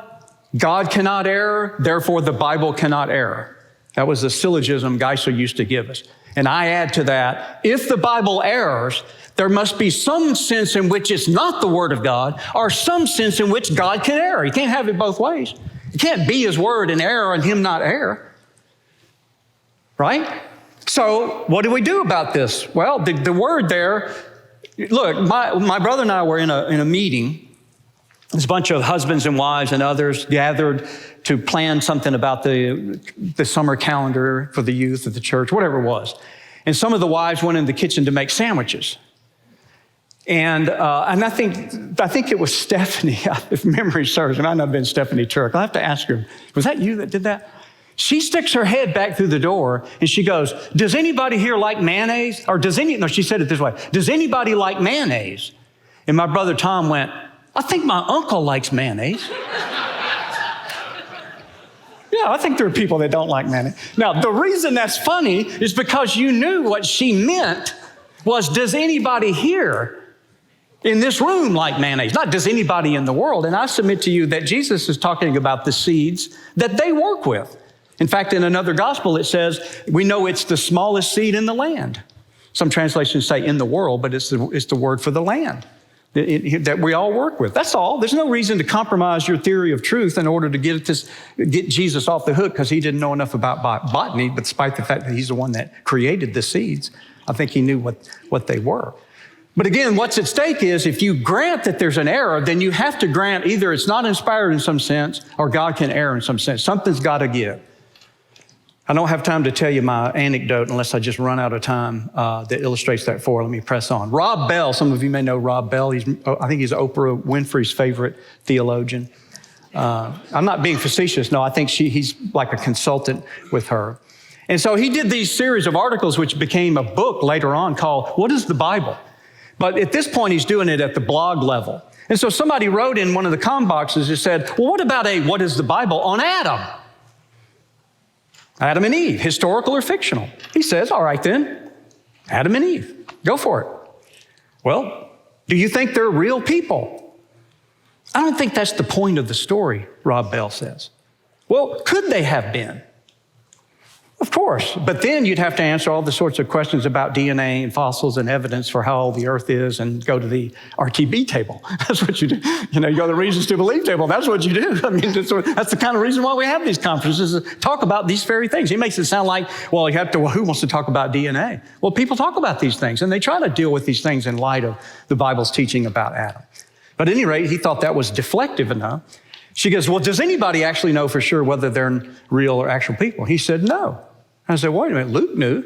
God cannot err, therefore the Bible cannot err. That was the syllogism Geisler used to give us. And I add to that, if the Bible errs, there must be some sense in which it's not the Word of God or some sense in which God can err. You can't have it both ways. It can't be His Word and err and Him not err. Right? So what do we do about this? Well, the word there, look, my brother and I were in a meeting. There's a bunch of husbands and wives and others gathered to plan something about the summer calendar for the youth of the church, whatever it was. And some of the wives went in the kitchen to make sandwiches. And I think it was Stephanie, if memory serves, it might not have been Stephanie Turk. I'll have to ask her, was that you that did that? She sticks her head back through the door and she goes, does anybody here like mayonnaise? No, she said it this way, does anybody like mayonnaise? And my brother Tom went, I think my uncle likes mayonnaise. Yeah, I think there are people that don't like mayonnaise. Now, the reason that's funny is because you knew what she meant was, does anybody here in this room like mayonnaise? Not does anybody in the world. And I submit to you that Jesus is talking about the seeds that they work with. In fact, in another gospel, it says, we know it's the smallest seed in the land. Some translations say in the world, but it's the word for the land that we all work with. That's all. There's no reason to compromise your theory of truth in order to get Jesus off the hook because he didn't know enough about botany, but despite the fact that he's the one that created the seeds, I think he knew what they were. But again, what's at stake is if you grant that there's an error, then you have to grant either it's not inspired in some sense or God can err in some sense. Something's got to give. I don't have time to tell you my anecdote unless I just run out of time that illustrates that for. Let me press on. Rob Bell, some of you may know Rob Bell. I think he's Oprah Winfrey's favorite theologian. I'm not being facetious. No, I think he's like a consultant with her. And so he did these series of articles which became a book later on called What is the Bible? But at this point, he's doing it at the blog level. And so somebody wrote in one of the com boxes and said, well, what about what is the Bible on Adam? Adam and Eve, historical or fictional? He says, all right then, Adam and Eve, go for it. Well, do you think they're real people? I don't think that's the point of the story, Rob Bell says. Well, could they have been? Of course, but then you'd have to answer all the sorts of questions about DNA and fossils and evidence for how old the earth is and go to the RTB table. That's what you do. You go to the reasons to believe table. That's what you do. I mean, that's the kind of reason why we have these conferences, is to talk about these very things. He makes it sound like, well, who wants to talk about DNA? Well, people talk about these things, and they try to deal with these things in light of the Bible's teaching about Adam. But at any rate, he thought that was deflective enough. She goes, well, does anybody actually know for sure whether they're real or actual people? He said, no. I said, wait a minute, Luke knew.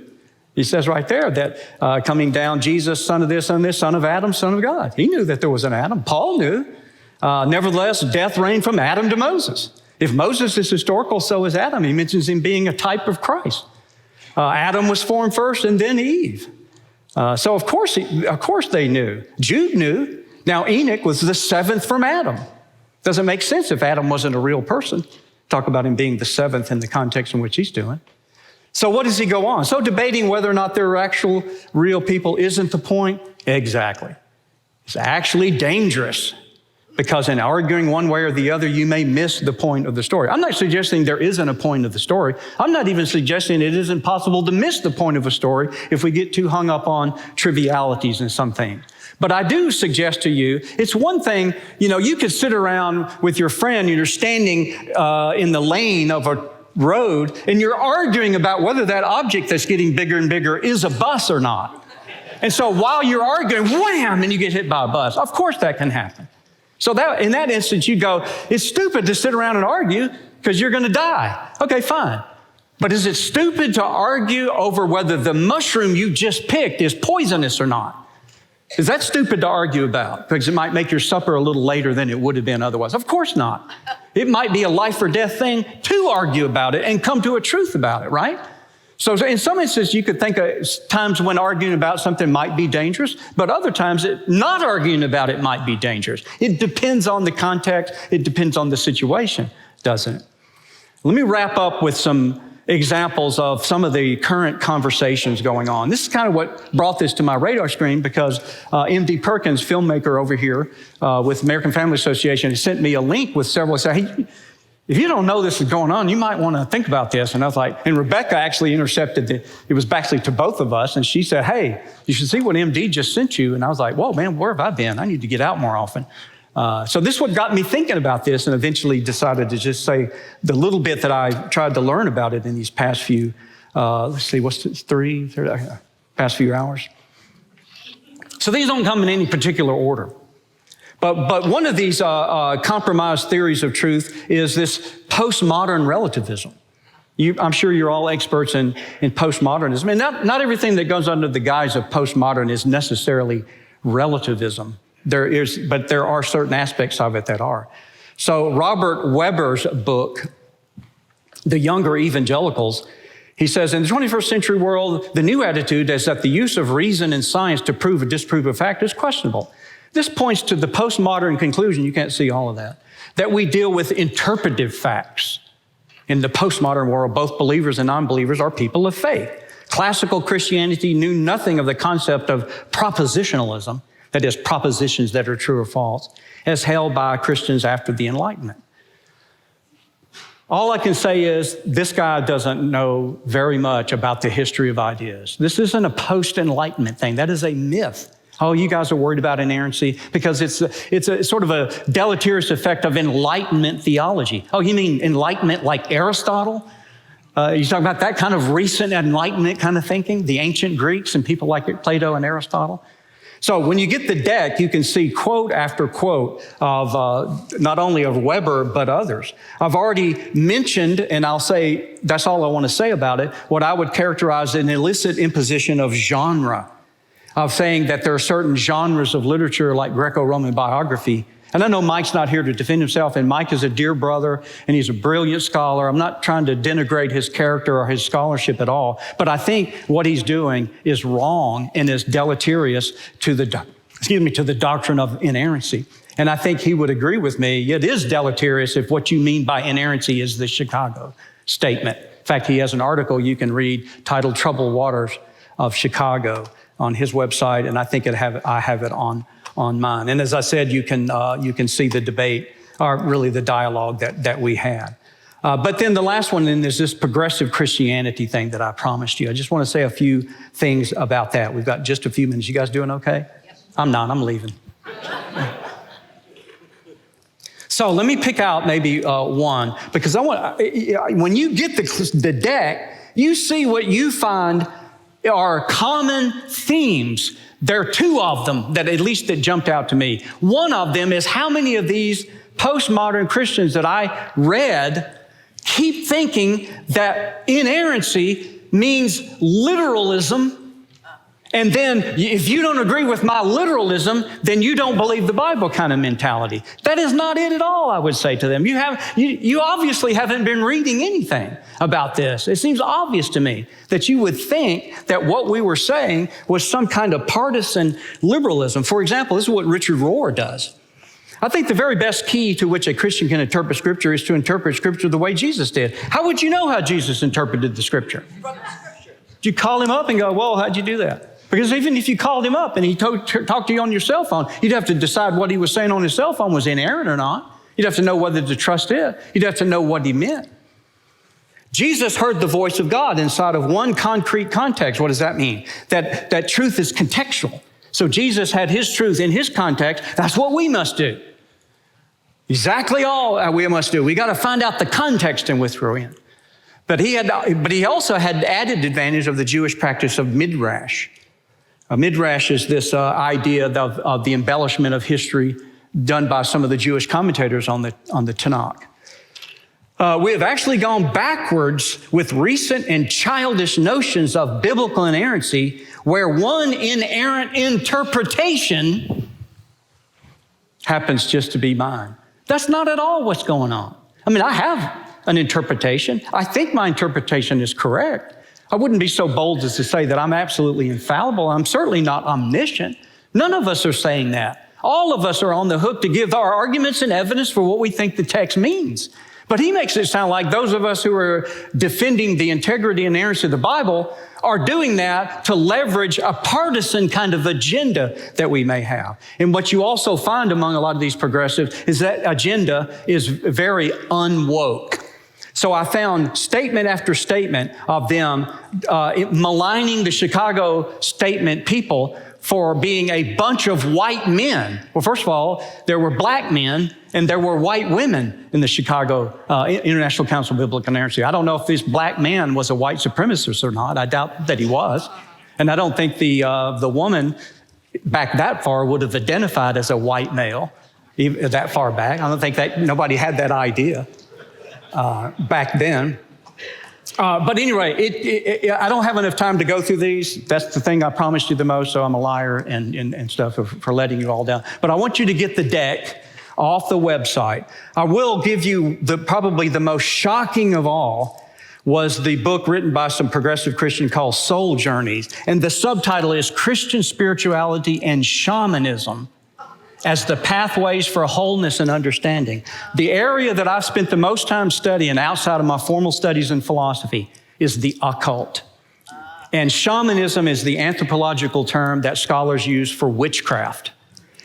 He says right there that coming down, Jesus, son of this, son of this, son of Adam, son of God. He knew that there was an Adam. Paul knew. Nevertheless, death reigned from Adam to Moses. If Moses is historical, so is Adam. He mentions him being a type of Christ. Adam was formed first and then Eve. So of course they knew. Jude knew. Now Enoch was the seventh from Adam. Doesn't make sense if Adam wasn't a real person. Talk about him being the seventh in the context in which he's doing. So what does he go on? So debating whether or not they're actual real people isn't the point? Exactly. It's actually dangerous, because in arguing one way or the other, you may miss the point of the story. I'm not suggesting there isn't a point of the story. I'm not even suggesting it isn't possible to miss the point of a story if we get too hung up on trivialities and some things. But I do suggest to you, it's one thing, you could sit around with your friend and you're standing in the lane of a road and you're arguing about whether that object that's getting bigger and bigger is a bus or not. And so while you're arguing, wham, and you get hit by a bus. Of course that can happen. So that in that instance, you go, it's stupid to sit around and argue because you're going to die. Okay, fine. But is it stupid to argue over whether the mushroom you just picked is poisonous or not? Is that stupid to argue about? Because it might make your supper a little later than it would have been otherwise. Of course not. It might be a life or death thing to argue about it and come to a truth about it, right? So in some instances, you could think of times when arguing about something might be dangerous, but other times not arguing about it might be dangerous. It depends on the context. It depends on the situation, doesn't it? Let me wrap up with some examples of some of the current conversations going on. This is kind of what brought this to my radar screen, because M.D. Perkins, filmmaker over here with American Family Association, has sent me a link with several. Say, hey, if you don't know this is going on, you might want to think about this. And I was like, and Rebecca actually intercepted it was actually to both of us. And she said, hey, you should see what MD just sent you. And I was like, whoa, man, where have I been? I need to get out more often. So this is what got me thinking about this, and eventually decided to just say the little bit that I tried to learn about it in these past few, past few hours. So these don't come in any particular order. But one of these compromised theories of truth is this postmodern relativism. I'm sure you're all experts in postmodernism. And not everything that goes under the guise of postmodern is necessarily relativism. But there are certain aspects of it that are. So Robert Weber's book, The Younger Evangelicals, he says, in the 21st century world, the new attitude is that the use of reason and science to prove or disprove a fact is questionable. This points to the postmodern conclusion, you can't see all of that we deal with interpretive facts. In the postmodern world, both believers and non-believers are people of faith. Classical Christianity knew nothing of the concept of propositionalism, that is, propositions that are true or false, as held by Christians after the Enlightenment. All I can say is this guy doesn't know very much about the history of ideas. This isn't a post-Enlightenment thing. That is a myth. Oh, you guys are worried about inerrancy because it's a sort of a deleterious effect of Enlightenment theology. Oh, you mean Enlightenment like Aristotle? You talking about that kind of recent Enlightenment kind of thinking, the ancient Greeks and people like Plato and Aristotle? So when you get the deck, you can see quote after quote of not only of Weber, but others. I've already mentioned, and I'll say that's all I want to say about it, what I would characterize an illicit imposition of genre, of saying that there are certain genres of literature like Greco-Roman biography. And I know Mike's not here to defend himself, and Mike is a dear brother, and he's a brilliant scholar. I'm not trying to denigrate his character or his scholarship at all, but I think what he's doing is wrong and is deleterious to the to the doctrine of inerrancy. And I think he would agree with me. It is deleterious if what you mean by inerrancy is the Chicago statement. In fact, he has an article you can read titled Troubled Waters of Chicago on his website, and I think I have it on mine. And as I said, you can see the debate, or really the dialogue that we had. But then the last one then is this progressive Christianity thing that I promised you. I just want to say a few things about that. We've got just a few minutes. You guys doing okay? Yep. I'm not. I'm leaving. So let me pick out maybe one, because when you get the deck, you see what you find are common themes. There are two of them that jumped out to me. One of them is how many of these postmodern Christians that I read keep thinking that inerrancy means literalism. And then if you don't agree with my literalism, then you don't believe the Bible kind of mentality. That is not it at all, I would say to them. You obviously haven't been reading anything about this. It seems obvious to me that you would think that what we were saying was some kind of partisan liberalism. For example, this is what Richard Rohr does. I think the very best key to which a Christian can interpret Scripture is to interpret Scripture the way Jesus did. How would you know how Jesus interpreted the Scripture? From the Scripture. Did you call him up and go, well, how'd you do that? Because even if you called him up and he talked to you on your cell phone, you'd have to decide what he was saying on his cell phone was inerrant or not. You'd have to know whether to trust it. You'd have to know what he meant. Jesus heard the voice of God inside of one concrete context. What does that mean? That truth is contextual. So Jesus had his truth in his context. That's what we must do. Exactly all we must do. We got to find out the context in which we're in. But he also had the added advantage of the Jewish practice of midrash. Midrash is this idea of the embellishment of history done by some of the Jewish commentators on the Tanakh. We have actually gone backwards with recent and childish notions of biblical inerrancy, where one inerrant interpretation happens just to be mine. That's not at all what's going on. I mean, I have an interpretation. I think my interpretation is correct. I wouldn't be so bold as to say that I'm absolutely infallible. I'm certainly not omniscient. None of us are saying that. All of us are on the hook to give our arguments and evidence for what we think the text means. But he makes it sound like those of us who are defending the integrity and inerrancy of the Bible are doing that to leverage a partisan kind of agenda that we may have. And what you also find among a lot of these progressives is that agenda is very unwoke. So I found statement after statement of them maligning the Chicago statement people for being a bunch of white men. Well, first of all, there were black men and there were white women in the Chicago International Council of Biblical Inerrancy. I don't know if this black man was a white supremacist or not. I doubt that he was. And I don't think the woman back that far would have identified as a white male, even that far back. I don't think that nobody had that idea back then. But anyway, I don't have enough time to go through these. That's the thing I promised you the most, so I'm a liar and stuff for letting you all down. But I want you to get the deck off the website. I will give you probably the most shocking of all was the book written by some progressive Christian called Soul Journeys. And the subtitle is Christian Spirituality and Shamanism as the Pathways for Wholeness and Understanding. The area that I've spent the most time studying outside of my formal studies in philosophy is the occult. And shamanism is the anthropological term that scholars use for witchcraft.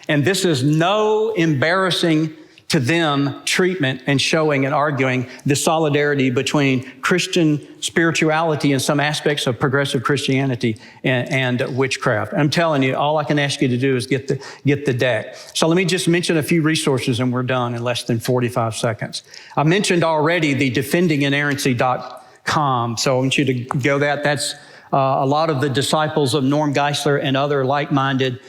And this is no embarrassing to them treatment and showing and arguing the solidarity between Christian spirituality and some aspects of progressive Christianity and witchcraft. I'm telling you, all I can ask you to do is get the deck. So let me just mention a few resources and we're done in less than 45 seconds. I mentioned already the defendinginerrancy.com. So I want you to go that. That's a lot of the disciples of Norm Geisler and other like-minded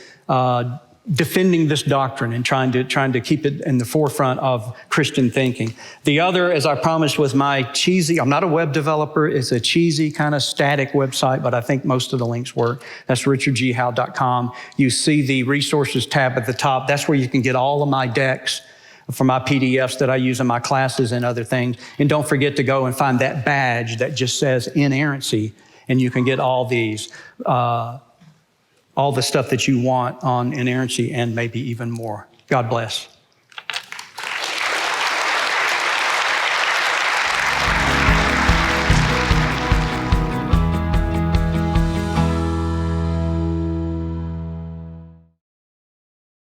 defending this doctrine and trying to keep it in the forefront of Christian thinking. The other, as I promised, was my cheesy, I'm not a web developer, it's a cheesy kind of static website, but I think most of the links work. That's richardghowe.com. You see the resources tab at the top. That's where you can get all of my decks for my PDFs that I use in my classes and other things. And don't forget to go and find that badge that just says inerrancy, and you can get all these. all the stuff that you want on inerrancy and maybe even more. God bless.